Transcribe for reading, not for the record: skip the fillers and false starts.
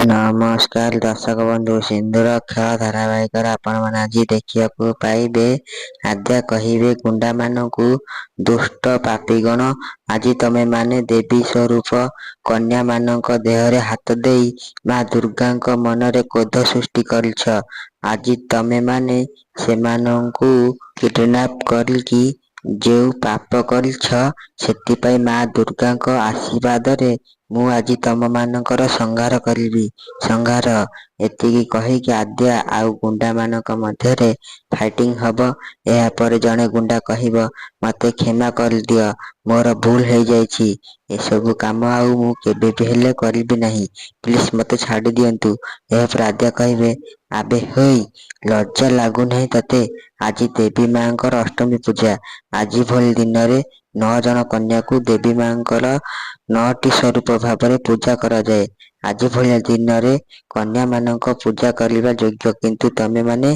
ନମସ୍କାର ଦର୍ଶକ ବନ୍ଧୁ, ସିନ୍ଦୁର ଖେଳ ଧାରାବାହିକରେ ଆପଣମାନେ ଆଜି ଦେଖିବାକୁ ପାଇବେ। ଆଦ୍ୟା କହିବେ ଗୁଣ୍ଡାମାନଙ୍କୁ, ଦୁଷ୍ଟ ପାପୀଗଣ, ଆଜି ତମେମାନେ ଦେବୀ ସ୍ୱରୂପ କନ୍ୟାମାନଙ୍କ ଦେହରେ ହାତ ଦେଇ ମା ଦୁର୍ଗାଙ୍କ ମନରେ କ୍ରୋଧ ସୃଷ୍ଟି କରିଛ। ଆଜି ତମେମାନେ ସେମାନଙ୍କୁ କିଡନାପ କରିକି ଯେଉଁ ପାପ କରିଛ, ସେଥିପାଇଁ ମା ଦୁର୍ଗାଙ୍କ ଆଶୀର୍ବାଦରେ ମୁଁ ଆଜି ତମମାନଙ୍କର ସଂହାର କରିବି। ସଂହାର। ଏତିକି କହିକି ଆଦ୍ୟା ଆଉ ଗୁଣ୍ଡାମାନଙ୍କ ମଧ୍ୟରେ ଫାଇଟିଂ ହବ। ଏହାପରେ ଜଣେ ଗୁଣ୍ଡା କହିବ, ମତେ କ୍ଷମା କରିଦିଅ, ମୋର ଭୁଲ ହେଇଯାଇଛି। ଏସବୁ କାମ ଆଉ ମୁଁ କେବେବି ହେଲେ କରିବି ନାହିଁ। ପ୍ଲିଜ ମତେ ଛାଡି ଦିଅନ୍ତୁ। ଏହାପରେ ଆଦ୍ୟା କହିବେ, ଆବେ ହେଇ, ଲଜ୍ଜା ଲାଗୁନାହିଁ ତତେ? ଆଜି ଦେବୀ ମାଙ୍କର ଅଷ୍ଟମୀ ପୂଜା। ଆଜି ଭଳି ଦିନରେ 9 ଜଣ କନ୍ୟାକୁ ଦେବୀ ମାଙ୍କର 9ଟି ସ୍ୱରୂପ ଭାବରେ ପୂଜା କରାଯାଏ। ଆଜି ଭଳିଆ ଦିନରେ କନ୍ୟାମାନଙ୍କ ପୂଜା କରିବା ଯୋଗ୍ୟ, କିନ୍ତୁ ତମେମାନେ